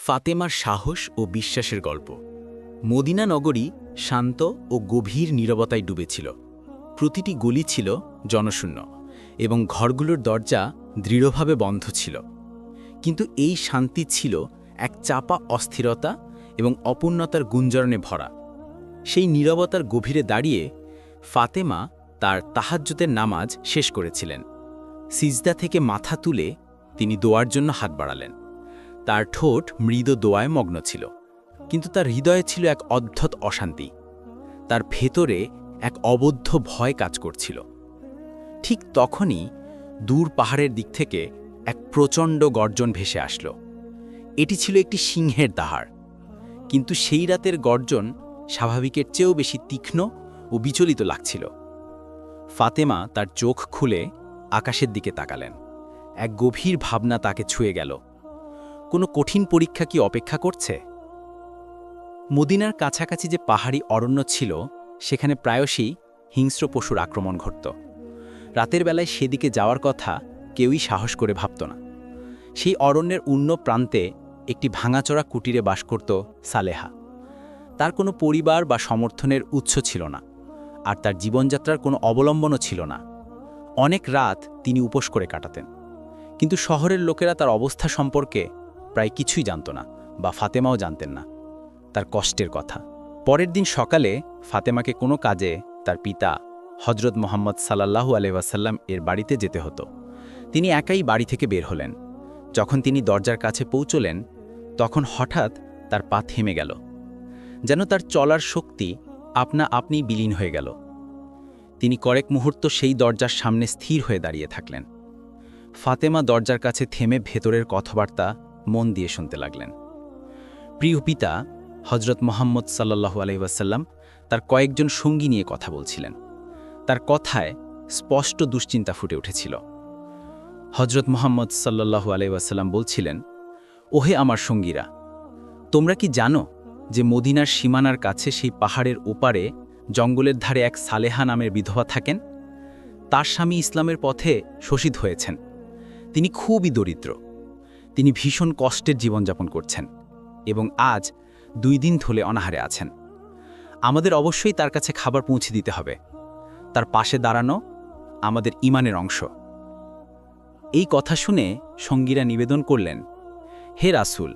ফাতেমার সাহস ও বিশ্বাসের গল্প। মদিনা নগরী শান্ত ও গভীর নীরবতায় ডুবেছিল। প্রতিটি গলি ছিল জনশূন্য এবং ঘরগুলোর দরজা দৃঢ়ভাবে বন্ধ ছিল। কিন্তু এই শান্তি ছিল এক চাপা অস্থিরতা এবং অপূর্ণতার গুঞ্জরণে ভরা। সেই নীরবতার গভীরে দাঁড়িয়ে ফাতেমা তার তাহাজ্জুদের নামাজ শেষ করেছিলেন। সিজদা থেকে মাথা তুলে তিনি দোয়ার জন্য হাত বাড়ালেন। তার ঠোঁট মৃদু দোয়ায় মগ্ন ছিল, কিন্তু তার হৃদয়ে ছিল এক অদ্ভুত অশান্তি। তার ভেতরে এক অবদ্ধ ভয় কাজ করছিল। ঠিক তখনই দূর পাহাড়ের দিক থেকে এক প্রচণ্ড গর্জন ভেসে আসলো। এটি ছিল একটি সিংহের দাহাড়, কিন্তু সেই রাতের গর্জন স্বাভাবিকের চেয়েও বেশি তীক্ষ্ণ ও বিচলিত লাগছিল। ফাতেমা তার চোখ খুলে আকাশের দিকে তাকালেন। এক গভীর ভাবনা তাকে ছুঁয়ে গেল। কোনো কঠিন পরীক্ষা কি অপেক্ষা করছে? মদিনার কাছাকাছি যে পাহাড়ি অরণ্য ছিল, সেখানে প্রায়শই হিংস্র পশুর আক্রমণ ঘটত। রাতের বেলায় সেদিকে যাওয়ার কথা কেউই সাহস করে ভাবত না। সেই অরণ্যের অন্য প্রান্তে একটি ভাঙাচোরা কুটিরে বাস করত সালেহা। তার কোনো পরিবার বা সমর্থনের উৎস ছিল না, আর তার জীবনযাত্রার কোনো অবলম্বনও ছিল না। অনেক রাত তিনি উপোস করে কাটাতেন, কিন্তু শহরের লোকেরা তার অবস্থা সম্পর্কে প্রায় কিছুই জানত না, বা ফাতেমাও জানতেন না তার কষ্টের কথা। পরের দিন সকালে ফাতেমাকে কোনো কাজে তার পিতা হজরত মোহাম্মদ সাল্লাল্লাহু আলাইহি ওয়াসাল্লাম এর বাড়িতে যেতে হতো। তিনি একাই বাড়ি থেকে বের হলেন। যখন তিনি দরজার কাছে পৌঁছলেন, তখন হঠাৎ তার পা থেমে গেল, যেন তার চলার শক্তি আপনা আপনি বিলীন হয়ে গেল। তিনি কয়েক মুহূর্ত সেই দরজার সামনে স্থির হয়ে দাঁড়িয়ে থাকলেন। ফাতেমা দরজার কাছে থেমে ভেতরের কথাবার্তা মন দিয়ে শুনতে লাগলেন। প্রিয় পিতা হজরত মোহাম্মদ সাল্লাল্লাহু আলাইহি ওয়াসাল্লাম তার কয়েকজন সঙ্গী নিয়ে কথা বলছিলেন। তার কথায় স্পষ্ট দুশ্চিন্তা ফুটে উঠেছিল। হজরত মোহাম্মদ সাল্লাল্লাহু আলাইহি ওয়াসাল্লাম বলছিলেন, ওহে আমার সঙ্গীরা, তোমরা কি জানো যে মদিনার সীমানার কাছে সেই পাহাড়ের ওপারে জঙ্গলের ধারে এক সালেহা নামের বিধবা থাকেন? তার স্বামী ইসলামের পথে শহীদ হয়েছেন। তিনি খুবই দরিদ্র। তিনি ভীষণ কষ্টের জীবনযাপন করছেন এবং আজ 2 দিন ধরে অনাহারে আছেন। আমাদের অবশ্যই তার কাছে খাবার পৌঁছে দিতে হবে। তার পাশে দাঁড়ানো আমাদের ঈমানের অংশ। এই কথা শুনে সঙ্গীরা নিবেদন করলেন, হে রাসূল,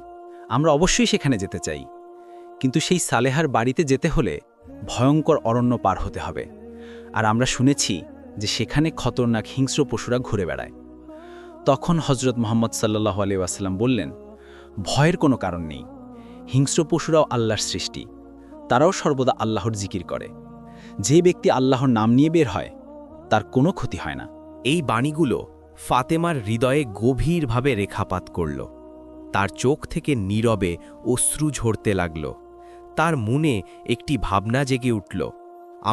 আমরা অবশ্যই সেখানে যেতে চাই, কিন্তু সেই সালেহার বাড়িতে যেতে হলে ভয়ঙ্কর অরণ্য পার হতে হবে, আর আমরা শুনেছি যে সেখানে খতরনাক হিংস্র পশুরা ঘুরে বেড়ায়। তখন হজরত মোহাম্মদ সাল্লাল্লাহু আলাইহি ওয়াসাল্লাম বললেন, ভয়ের কোনো কারণ নেই। হিংস্র পশুরাও আল্লাহর সৃষ্টি, তারাও সর্বদা আল্লাহর জিকির করে। যে ব্যক্তি আল্লাহর নাম নিয়ে বের হয়, তার কোনো ক্ষতি হয় না। এই বাণীগুলো ফাতেমার হৃদয়ে গভীরভাবে রেখাপাত করল। তার চোখ থেকে নীরবে অশ্রু ঝরতে লাগল। তার মনে একটি ভাবনা জেগে উঠল,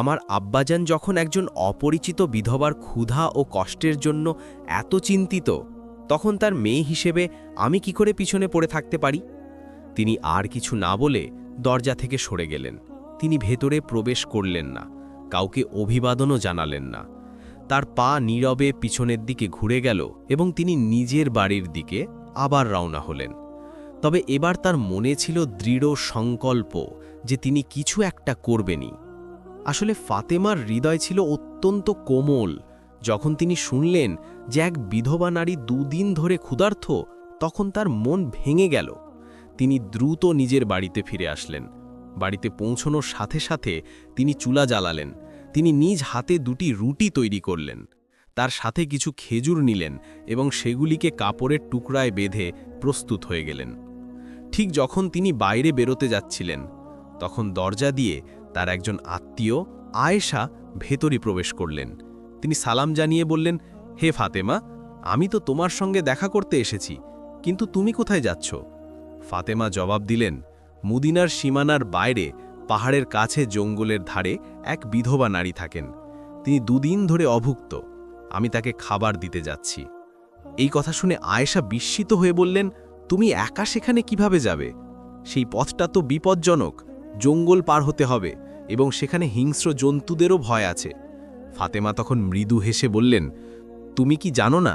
আমার আব্বাজান যখন একজন অপরিচিত বিধবার ক্ষুধা ও কষ্টের জন্য এত চিন্তিত, তখন তার মেয়ে হিসেবে আমি কি করে পিছনে পড়ে থাকতে পারি? তিনি আর কিছু না বলে দরজা থেকে সরে গেলেন। তিনি ভেতরে প্রবেশ করলেন না, কাউকে অভিবাদনও জানালেন না। তার পা নীরবে পিছনের দিকে ঘুরে গেল এবং তিনি নিজের বাড়ির দিকে আবার রওনা হলেন। তবে এবার তার মনে ছিল দৃঢ় সংকল্প যে তিনি কিছু একটা করবেনই। আসলে ফাতেমার হৃদয় ছিল অত্যন্ত কোমল। যখন তিনি শুনলেন যে এক বিধবা নারী 2 দিন ধরে ক্ষুধার্ত, তখন তার মন ভেঙে গেল। তিনি দ্রুত নিজের বাড়িতে ফিরে আসলেন। বাড়িতে পৌঁছানোর সাথে সাথে তিনি চুলা জ্বালালেন। তিনি নিজ হাতে 2টি রুটি তৈরি করলেন। তার সাথে কিছু খেজুর নিলেন এবং সেগুলিকে কাপড়ের টুকরায় বেঁধে প্রস্তুত হয়ে গেলেন। ঠিক যখন তিনি বাইরে বেরোতে যাচ্ছিলেন, তখন দরজা দিয়ে তার একজন আত্মীয় আয়েশা ভেতরে প্রবেশ করলেন। তিনি সালাম জানিয়ে বললেন, হে ফাতেমা, আমি তো তোমার সঙ্গে দেখা করতে এসেছি, কিন্তু তুমি কোথায় যাচ্ছ? ফাতেমা জবাব দিলেন, মদিনার সীমানার বাইরে পাহাড়ের কাছে জঙ্গলের ধারে এক বিধবা নারী থাকেন। তিনি 2 দিন ধরে অভুক্ত। আমি তাকে খাবার দিতে যাচ্ছি। এই কথা শুনে আয়েশা বিস্মিত হয়ে বললেন, তুমি একা সেখানে কিভাবে যাবে? সেই পথটা তো বিপজ্জনক। জঙ্গল পার হতে হবে এবং সেখানে হিংস্র জন্তুদেরও ভয় আছে। ফাতেমা তখন মৃদু হেসে বললেন, তুমি কি জানো না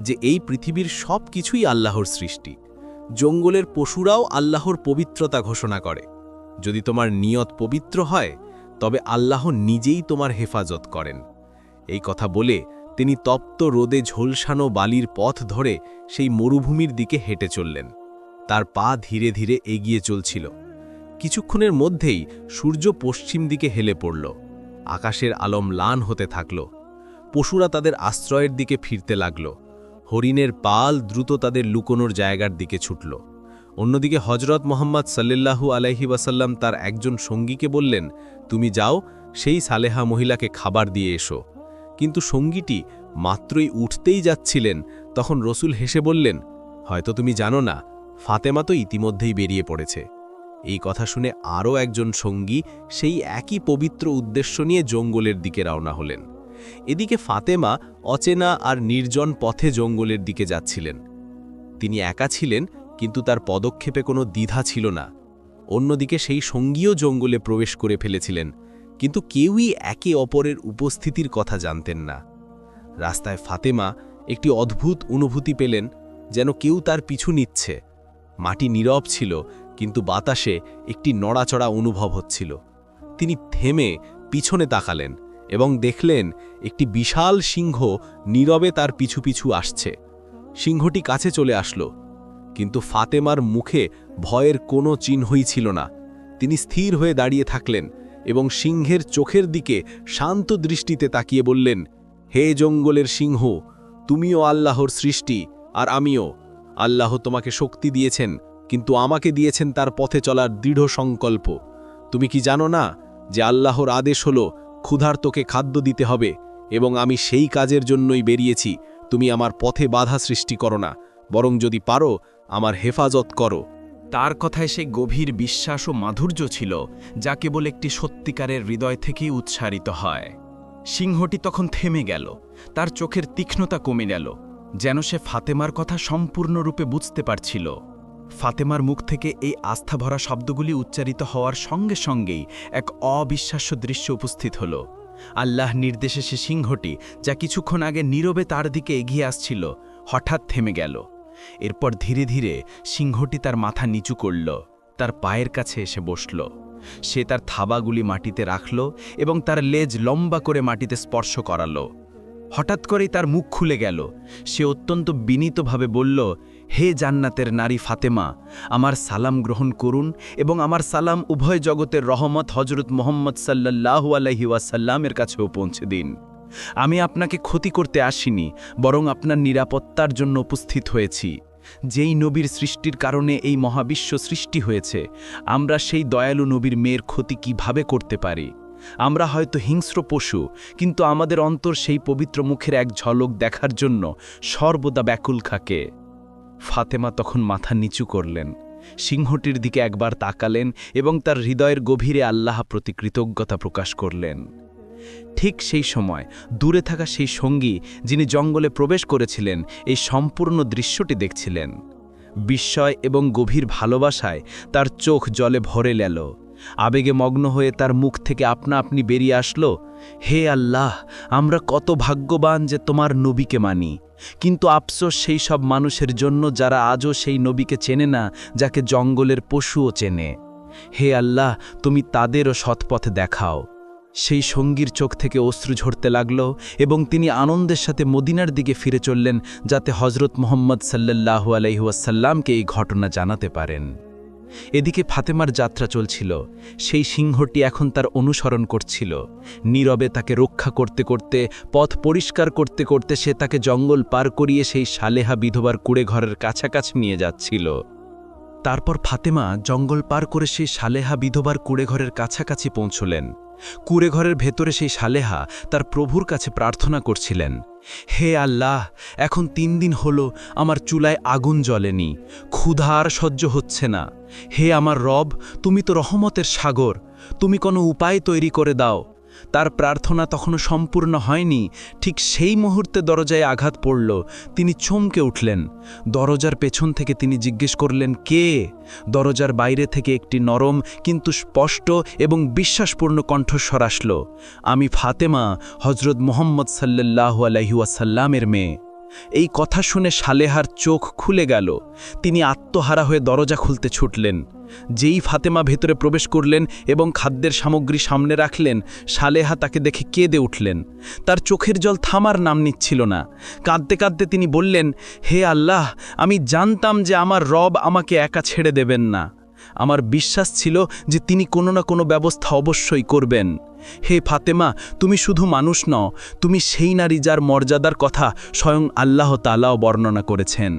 যে এই পৃথিবীর সব কিছুই আল্লাহর সৃষ্টি? জঙ্গলের পশুরাও আল্লাহর পবিত্রতা ঘোষণা করে। যদি তোমার নিয়ত পবিত্র হয় তবে আল্লাহ নিজেই তোমার হেফাজত করেন। এই কথা বলে তিনি তপ্ত রোদে ঝলসানো বালির পথ ধরে সেই মরুভূমির দিকে হেঁটে চললেন। তার পা ধীরে ধীরে এগিয়ে চলছিল। কিছুক্ষণের মধ্যেই সূর্য পশ্চিম দিকে হেলে পড়ল। আকাশের আলো ম্লান হতে থাকল। পশুরা তাদের আশ্রয়ের দিকে ফিরতে লাগল। হরিণের পাল দ্রুত তাদের লুকোনোর জায়গার দিকে ছুটল। অন্যদিকে হজরত মোহাম্মদ সাল্লাল্লাহু আলাইহি ওয়াসাল্লাম তার একজন সঙ্গীকে বললেন, তুমি যাও, সেই সালেহা মহিলাকে খাবার দিয়ে এসো। কিন্তু সঙ্গীটি মাত্রই উঠতেই যাচ্ছিলেন, তখন রসুল হেসে বললেন, হয়তো তুমি জানো না, ফাতেমা তো ইতিমধ্যেই বেরিয়ে পড়েছে। এই কথা শুনে আরও একজন সঙ্গী সেই একই পবিত্র উদ্দেশ্য নিয়ে জঙ্গলের দিকে রওনা হলেন। এদিকে ফাতেমা অচেনা আর নির্জন পথে জঙ্গলের দিকে যাচ্ছিলেন। তিনি একা ছিলেন, কিন্তু তার পদক্ষেপে কোনো দ্বিধা ছিল না। অন্যদিকে সেই সঙ্গীও জঙ্গলে প্রবেশ করে ফেলেছিলেন, কিন্তু কেউই একে অপরের উপস্থিতির কথা জানতেন না। রাস্তায় ফাতেমা একটি অদ্ভুত অনুভূতি পেলেন, যেন কেউ তার পিছু নিচ্ছে। মাটি নীরব ছিল, কিন্তু বাতাসে একটি নড়াচড়া অনুভব হচ্ছিল। তিনি থেমে পিছনে তাকালেন এবং দেখলেন একটি বিশাল সিংহ নীরবে তার পিছু পিছু আসছে। সিংহটি কাছে চলে আসলো, কিন্তু ফাতেমার মুখে ভয়ের কোনো চিহ্নই ছিল না। তিনি স্থির হয়ে দাঁড়িয়ে থাকলেন এবং সিংহের চোখের দিকে শান্ত দৃষ্টিতে তাকিয়ে বললেন, হে জঙ্গলের সিংহ, তুমিও আল্লাহর সৃষ্টি আর আমিও। আল্লাহ তোমাকে শক্তি দিয়েছেন, কিন্তু আমাকে দিয়েছেন তার পথে চলার দৃঢ় সংকল্প। তুমি কি জানো না যে আল্লাহর আদেশ হলো ক্ষুধার্তকে খাদ্য দিতে হবে, এবং আমি সেই কাজের জন্যই বেরিয়েছি। তুমি আমার পথে বাধা সৃষ্টি করো না, বরং যদি পারো আমার হেফাজত করো। তার কথায় সে গভীর বিশ্বাস ও মাধুর্য ছিল, যা কেবল একটি সত্যিকারের হৃদয় থেকেই উৎসারিত হয়। সিংহটি তখন থেমে গেল, তার চোখের তীক্ষ্ণতা কমে গেল, যেন সে ফাতেমার কথা সম্পূর্ণরূপে বুঝতে পারছিল। ফাতেমার মুখ থেকে এই আস্থাভরা শব্দগুলি উচ্চারিত হওয়ার সঙ্গে সঙ্গেই এক অবিশ্বাস্য দৃশ্য উপস্থিত হল। আল্লাহ নির্দেশে সে সিংহটি, যা কিছুক্ষণ আগে নীরবে তার দিকে এগিয়ে আসছিল, হঠাৎ থেমে গেল। এরপর ধীরে ধীরে সিংহটি তার মাথা নিচু করল, তার পায়ের কাছে এসে বসল। সে তার থাবাগুলি মাটিতে রাখল এবং তার লেজ লম্বা করে মাটিতে স্পর্শ করালো। হঠাৎ করেই তার মুখ খুলে গেল। সে অত্যন্ত বিনীতভাবে বলল, হে জান্নাতের নারী ফাতেমা, আমার সালাম গ্রহণ করুন এবং আমার সালাম উভয় জগতের রহমত হজরত মোহাম্মদ সাল্লাল্লাহু আলাইহি ওয়াসাল্লামের কাছেও পৌঁছে দিন। আমি আপনাকে ক্ষতি করতে আসিনি, বরং আপনার নিরাপত্তার জন্য উপস্থিত হয়েছি। যেই নবীর সৃষ্টির কারণে এই মহাবিশ্ব সৃষ্টি হয়েছে, আমরা সেই দয়ালু নবীর মেয়ের ক্ষতি কিভাবে করতে পারি? আমরা হয়তো হিংস্র পশু, কিন্তু আমাদের অন্তর সেই পবিত্র মুখের এক ঝলক দেখার জন্য সর্বদা ব্যাকুল থাকে। ফাতেমা তখন মাথা নিচু করলেন, সিংহটির দিকে একবার তাকালেন এবং তার হৃদয়ের গভীরে আল্লাহ প্রতি কৃতজ্ঞতা প্রকাশ করলেন। ঠিক সেই সময় দূরে থাকা সেই সঙ্গী, যিনি জঙ্গলে প্রবেশ করেছিলেন, এই সম্পূর্ণ দৃশ্যটি দেখছিলেন। বিস্ময় এবং গভীর ভালোবাসায় তার চোখ জলে ভরে গেল। আবেগে মগ্ন হয়ে তার মুখ থেকে আপনা আপনি বেরিয়ে আসলো, হে আল্লাহ, আমরা কত ভাগ্যবান যে তোমার নবীকে মানি। কিন্তু আফসোস সেই সব মানুষের জন্য যারা আজও সেই নবীকে চেনে না, যাকে জঙ্গলের পশুও চেনে। হে আল্লাহ, তুমি তাদেরও সৎপথে দেখাও। সেই সঙ্গীর চোখ থেকে অশ্রু ঝরতে লাগল এবং তিনি আনন্দের সাথে মদিনার দিকে ফিরে চললেন, যাতে হজরত মোহাম্মদ সাল্লাল্লাহু আলাইহি ওয়াসাল্লামকে এই ঘটনা জানাতে পারেন। এদিকে ফাতেমার যাত্রা চলছিল। সেই সিংহটি এখন তার অনুসরণ করছিল। নীরবে তাকে রক্ষা করতে করতে, পথ পরিষ্কার করতে করতে সে তাকে জঙ্গল পার করিয়ে সেই সালেহা বিধবার কুড়েঘরের কাছাকাছি নিয়ে যাচ্ছিল। তারপর ফাতেমা জঙ্গল পার করে সেই সালেহা বিধবার কুড়েঘরের কাছাকাছি পৌঁছলেন। কুড়েঘরের ভেতরে সেই সালেহা তার প্রভুর কাছে প্রার্থনা করছিলেন, হে আল্লাহ, এখন 3 দিন হলো আমার চুলায় আগুন জ্বলেনি, ক্ষুধা আর সহ্য হচ্ছে না। হে আমার রব, তুমি তো রহমতের সাগর, তুমি কোনো উপায় তৈরি করে দাও। তার প্রার্থনা তখনও সম্পূর্ণ হয়নি। ঠিক সেই মুহূর্তে দরজায় আঘাত পড়ল। তিনি চমকে উঠলেন। দরজার পেছন থেকে তিনি জিজ্ঞেস করলেন, কে? দরজার বাইরে থেকে একটি নরম কিন্তু স্পষ্ট এবং বিশ্বাসপূর্ণ কণ্ঠস্বর আসলো, আমি ফাতেমা, হজরত মোহাম্মদ সাল্লাল্লাহু আলাইহি ওয়াসাল্লামের মেয়ে। এই কথা শুনে সালেহার চোখ খুলে গেল। তিনি আত্মহারা হয়ে দরজা খুলতে ছুটলেন। যেই ফাতেমা ভেতরে প্রবেশ করলেন এবং খাদ্যের সামগ্রী সামনে রাখলেন, সালেহা তাকে দেখে কেঁদে উঠলেন। তার চোখের জল থামার নাম নিচ্ছিল না। কাঁদতে কাঁদতে তিনি বললেন, হে আল্লাহ, আমি জানতাম যে আমার রব আমাকে একা ছেড়ে দেবেন না। আমার বিশ্বাস ছিল যে তিনি কোনো না কোনো ব্যবস্থা অবশ্যই করবেন। হে ফাতেমা, তুমি শুধু মানুষ নও, তুমি সেই নারী যার মর্যাদার কথা স্বয়ং আল্লাহ তাআলাও বর্ণনা করেছেন।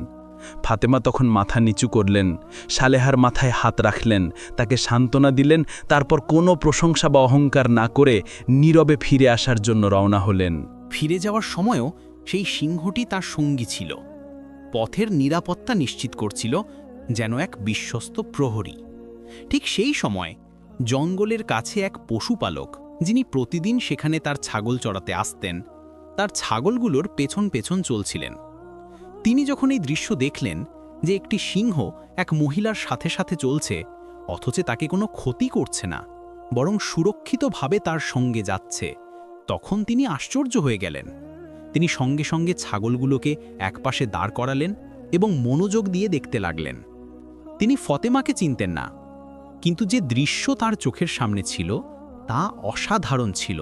ফাতেমা তখন মাথা নিচু করলেন, সালেহার মাথায় হাত রাখলেন, তাকে সান্ত্বনা দিলেন, তারপর কোনো প্রশংসা বা অহংকার না করে নীরবে ফিরে আসার জন্য রওনা হলেন। ফিরে যাওয়ার সময়ও সেই সিংহটি তার সঙ্গী ছিল। পথের নিরাপত্তা নিশ্চিত করছিল যেন এক বিশ্বস্ত প্রহরী। ঠিক সেই সময় জঙ্গলের কাছে এক পশুপালক, যিনি প্রতিদিন সেখানে তার ছাগল চড়াতে আসতেন, তার ছাগলগুলোর পেছন পেছন চলছিলেন। তিনি যখন এই দৃশ্য দেখলেন যে একটি সিংহ এক মহিলার সাথে সাথে চলছে, অথচ তাকে কোনো ক্ষতি করছে না, বরং সুরক্ষিতভাবে তার সঙ্গে যাচ্ছে, তখন তিনি আশ্চর্য হয়ে গেলেন। তিনি সঙ্গে সঙ্গে ছাগলগুলোকে একপাশে দাঁড় করালেন এবং মনোযোগ দিয়ে দেখতে লাগলেন। তিনি ফতেমাকে চিনতেন না, কিন্তু যে দৃশ্য তার চোখের সামনে ছিল তা অসাধারণ ছিল।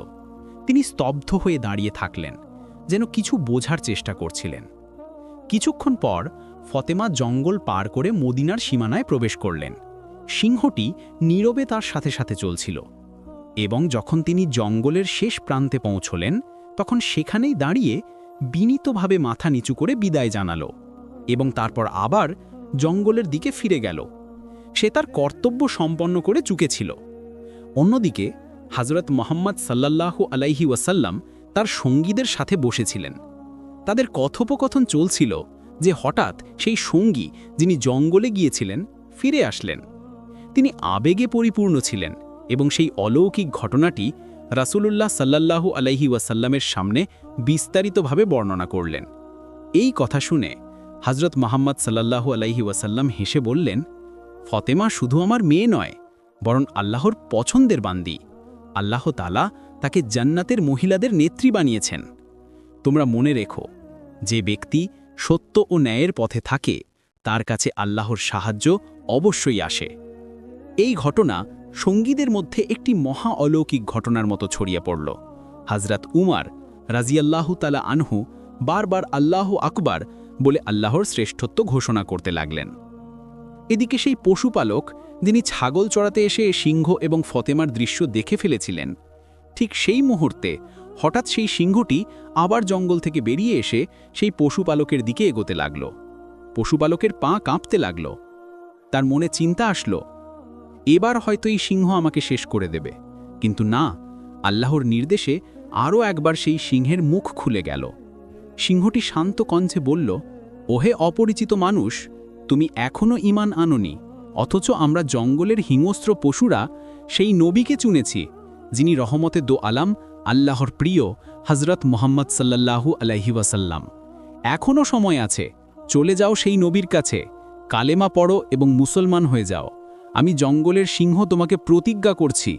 তিনি স্তব্ধ হয়ে দাঁড়িয়ে থাকলেন, যেন কিছু বোঝার চেষ্টা করছিলেন। কিছুক্ষণ পর ফতেমা জঙ্গল পার করে মদিনার সীমানায় প্রবেশ করলেন। সিংহটি নীরবে তার সাথে সাথে চলছিল, এবং যখন তিনি জঙ্গলের শেষ প্রান্তে পৌঁছলেন, তখন সেখানেই দাঁড়িয়ে বিনীতভাবে মাথা নিচু করে বিদায় জানালো এবং তারপর আবার জঙ্গলের দিকে ফিরে গেল। সে তার কর্তব্য সম্পন্ন করে চুকেছিল। অন্যদিকে হযরত মুহাম্মদ সাল্লাল্লাহু আলাইহি ওয়াসাল্লাম তার সঙ্গীদের সাথে বসেছিলেন। তাদের কথোপকথন চলছিল যে হঠাৎ সেই সঙ্গী, যিনি জঙ্গলে গিয়েছিলেন, ফিরে আসলেন। তিনি আবেগে পরিপূর্ণ ছিলেন এবং সেই অলৌকিক ঘটনাটি রাসূলুল্লাহ সাল্লাল্লাহু আলাইহি ওয়াসাল্লামের সামনে বিস্তারিতভাবে বর্ণনা করলেন। এই কথা শুনে হযরত মুহাম্মদ সাল্লাল্লাহু আলাইহি ওয়াসাল্লাম হেসে বললেন, ফতেমা শুধু আমার মেয়ে নয়, বরং আল্লাহর পছন্দের বান্দি। আল্লাহ তাআলা তাকে জান্নাতের মহিলাদের নেত্রী বানিয়েছেন। তোমরা মনে রেখো, যে ব্যক্তি সত্য ও ন্যায়ের পথে থাকে, তার কাছে আল্লাহর সাহায্য অবশ্যই আসে। এই ঘটনা সঙ্গীদের মধ্যে একটি মহা অলৌকিক ঘটনার মতো ছড়িয়ে পড়ল। হযরত উমর রাজিয়াল্লাহু তাআলা আনহু বারবার আল্লাহু আকবার বলে আল্লাহর শ্রেষ্ঠত্ব ঘোষণা করতে লাগলেন। এদিকে সেই পশুপালক, যিনি ছাগল চড়াতে এসে সিংহ এবং ফতেমার দৃশ্য দেখে ফেলেছিলেন, ঠিক সেই মুহূর্তে হঠাৎ সেই সিংহটি আবার জঙ্গল থেকে বেরিয়ে এসে সেই পশুপালকের দিকে এগোতে লাগল। পশুপালকের পা কাঁপতে লাগল। তার মনে চিন্তা আসলো, এবার হয়তো এই সিংহ আমাকে শেষ করে দেবে। কিন্তু না, আল্লাহর নির্দেশে আরও একবার সেই সিংহের মুখ খুলে গেল। সিংহটি শান্ত কণ্ঠে বলল, ওহে অপরিচিত মানুষ, তুমি এখনও ঈমান আনোনি, অথচ আমরা জঙ্গলের হিংস্র পশুরা সেই নবীকে চুনেছি, যিনি রহমতে দো আলাম, আল্লাহর প্রিয় হযরত মুহাম্মদ সাল্লাল্লাহু আলাইহি ওয়াসাল্লাম। এখনও সময় আছে, চলে যাও সেই নবীর কাছে, কালেমা পড়ো এবং মুসলমান হয়ে যাও। আমি জঙ্গলের সিংহ তোমাকে প্রতিজ্ঞা করছি,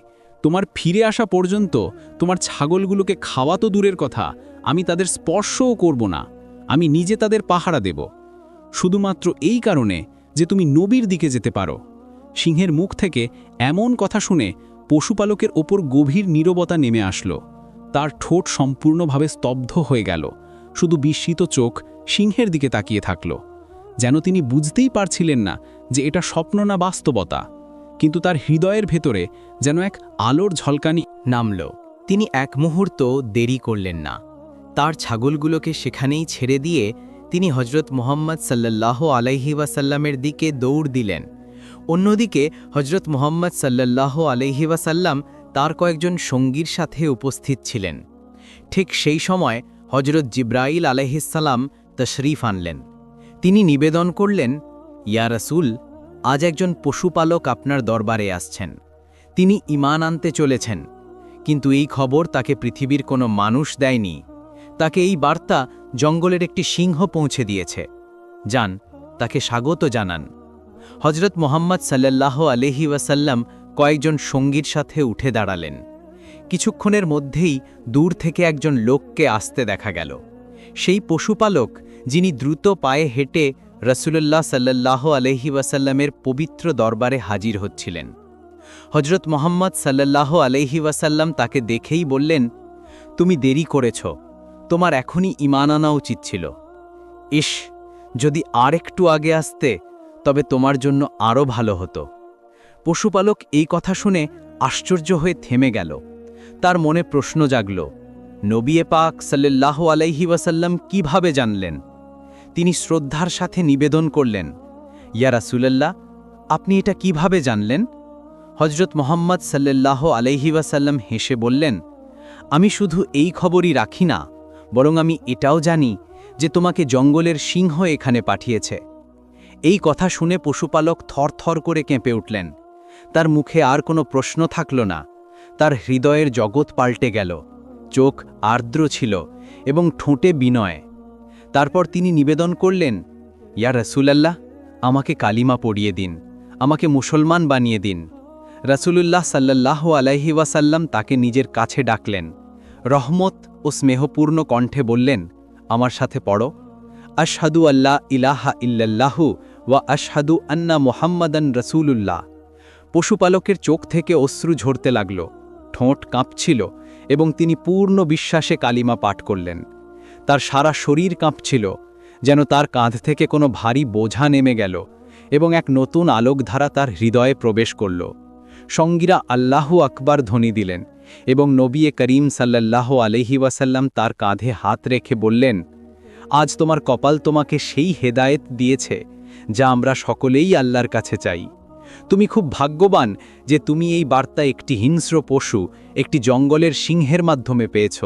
তোমার ফিরে আসা পর্যন্ত তোমার ছাগলগুলোকে খাওয়া তো দূরের কথা, আমি তাদের স্পর্শও করব না। আমি নিজে তাদের পাহারা দেব, শুধুমাত্র এই কারণে যে তুমি নবীর দিকে যেতে পারো। সিংহের মুখ থেকে এমন কথা শুনে পশুপালকের ওপর গভীর নীরবতা নেমে আসলো। তার ঠোঁট সম্পূর্ণভাবে স্তব্ধ হয়ে গেল, শুধু বিস্মিত চোখ সিংহের দিকে তাকিয়ে থাকল, যেন তিনি বুঝতেই পারছিলেন না যে এটা স্বপ্ন না বাস্তবতা। কিন্তু তার হৃদয়ের ভেতরে যেন এক আলোর ঝলকানি নামল। তিনি এক মুহূর্ত দেরি করলেন না। তার ছাগলগুলোকে সেখানেই ছেড়ে দিয়ে তিনি হযরত মুহাম্মদ সাল্লাল্লাহু আলাইহি ওয়াসাল্লামের দিকে দৌড় দিলেন। অন্যদিকে হযরত মুহাম্মদ সাল্লাল্লাহু আলাইহি ওয়াসাল্লাম তার কয়েকজন সঙ্গীর সাথে উপস্থিত ছিলেন। ঠিক সেই সময় হযরত জিবরাইল আলাইহিসসালাম তশরিফ আনলেন। তিনি নিবেদন করলেন, ইয়া রাসূল, আজ একজন পশুপালক আপনার দরবারে আসছেন। তিনি ঈমান আনতে চলেছেন, কিন্তু এই খবর তাকে পৃথিবীর কোনো মানুষ দেয়নি। তাকে এই বার্তা জঙ্গলের একটি সিংহ পৌঁছে দিয়েছে। যান, তাকে স্বাগত জানান। হযরত মুহাম্মদ সাল্লাল্লাহু আলাইহি ওয়াসাল্লাম কয়েকজন সঙ্গীর সাথে উঠে দাঁড়ালেন। কিছুক্ষণের মধ্যেই দূর থেকে একজন লোককে আসতে দেখা গেল। সেই পশুপালক, যিনি দ্রুত পায়ে হেঁটে রাসূলুল্লাহ সাল্লাল্লাহু আলাইহি ওয়াসাল্লামের পবিত্র দরবারে হাজির হচ্ছিলেন। হজরত মোহাম্মদ সাল্লাল্লাহু আলাইহি ওয়াসাল্লাম তাকে দেখেই বললেন, তুমি দেরি করেছ, তোমার এখনই ঈমান আনা উচিত ছিল। ইস, যদি আর একটু আগে আসতে তবে তোমার জন্য আরও ভালো হতো। পশুপালক এই কথা শুনে আশ্চর্য হয়ে থেমে গেল। তার মনে প্রশ্ন জাগল, নবী পাক সাল্লাল্লাহু আলাইহি ওয়াসাল্লাম কিভাবে জানলেন? তিনি শ্রদ্ধার সাথে নিবেদন করলেন, ইয়া রাসূলুল্লাহ, আপনি এটা কিভাবে জানলেন? হজরত মোহাম্মদ সাল্লাল্লাহু আলাইহি ওয়াসাল্লাম হেসে বললেন, আমি শুধু এই খবরই রাখি না, বরং আমি এটাও জানি যে তোমাকে জঙ্গলের সিংহ এখানে পাঠিয়েছে। এই কথা শুনে পশুপালক থরথর করে কেঁপে উঠলেন। তার মুখে আর কোনো প্রশ্ন থাকল না। তার হৃদয়ের জগৎ পাল্টে গেল। চোখ আর্দ্র ছিল এবং ঠোঁটে বিনয়। তারপর তিনি নিবেদন করলেন, ইয়া রাসূলুল্লাহ, আমাকে কালিমা পড়িয়ে দিন, আমাকে মুসলমান বানিয়ে দিন। রাসূলুল্লাহ সাল্লাল্লাহু আলাইহি ওয়াসাল্লাম তাকে নিজের কাছে ডাকলেন। রহমত ও স্নেহপূর্ণ কণ্ঠে বললেন, আমার সাথে পড়ো, আশহাদু আল্লা ইলাহা ইল্লাল্লাহু ওয়া আশহাদু আন্না মুহাম্মাদান রাসূলুল্লাহ। পশুপালকের চোখ থেকে অশ্রু ঝরতে লাগল, ঠোঁট কাঁপছিল এবং তিনি পূর্ণ বিশ্বাসে কালিমা পাঠ করলেন। তার সারা শরীর কাঁপছিল, যেন তার কাঁধ থেকে কোনো ভারী বোঝা নেমে গেল এবং এক নতুন আলোকধারা তার হৃদয়ে প্রবেশ করল। সঙ্গীরা আল্লাহু আকবার ধ্বনি দিলেন এবং নবী করিম সাল্লাল্লাহু আলাইহি ওয়াসাল্লাম তার কাঁধে হাত রেখে বললেন, আজ তোমার কপাল তোমাকে সেই হেদায়েত দিয়েছে যা আমরা সকলেই আল্লাহর কাছে চাই। তুমি খুব ভাগ্যবান যে তুমি এই বার্তা একটি হিংস্র পশু, একটি জঙ্গলের সিংহের মাধ্যমে পেয়েছ।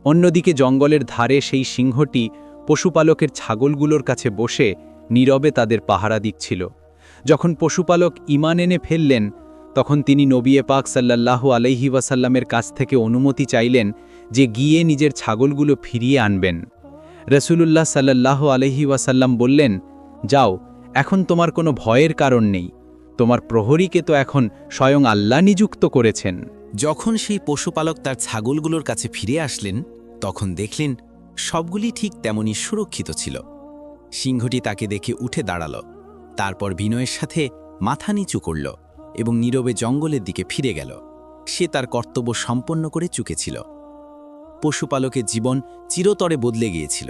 অন্যদিকে জঙ্গলের ধারে সেই সিংহটি পশুপালকের ছাগলগুলোর কাছে বসে নীরবে তাদের পাহারা দিচ্ছিল। যখন পশুপালক ঈমান এনে ফেললেন, তখন তিনি নবী পাক সাল্লাল্লাহু আলাইহি ওয়াসাল্লামের কাছ থেকে অনুমতি চাইলেন যে গিয়ে নিজের ছাগলগুলো ফিরিয়ে আনবেন। রাসূলুল্লাহ সাল্লাল্লাহু আলাইহি ওয়াসাল্লাম বললেন, যাও, এখন তোমার কোনো ভয়ের কারণ নেই, তোমার প্রহরীকে তো এখন স্বয়ং আল্লাহ নিযুক্ত করেছেন। যখন সেই পশুপালক তার ছাগলগুলোর কাছে ফিরে আসলেন, তখন দেখলেন সবগুলি ঠিক তেমনই সুরক্ষিত ছিল। সিংহটি তাকে দেখে উঠে দাঁড়াল, তারপর বিনয়ের সাথে মাথা নিচু করল এবং নীরবে জঙ্গলের দিকে ফিরে গেল। সে তার কর্তব্য সম্পন্ন করে চুকেছিল। পশুপালকের জীবন চিরতরে বদলে গিয়েছিল।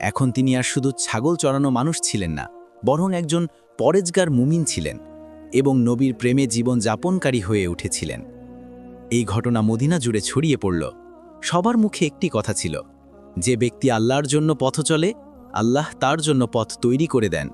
এখন তিনি আর শুধু ছাগল চড়ানো মানুষ ছিলেন না, বরং একজন পরেজগার মুমিন ছিলেন এবং নবীর প্রেমে জীবন যাপনকারী হয়ে উঠেছিলেন। এই ঘটনা মদিনা জুড়ে ছড়িয়ে পড়ল। সবার মুখে একটি কথা ছিল, যে ব্যক্তি আল্লাহর জন্য পথ চলে, আল্লাহ তার জন্য পথ তৈরি করে দেন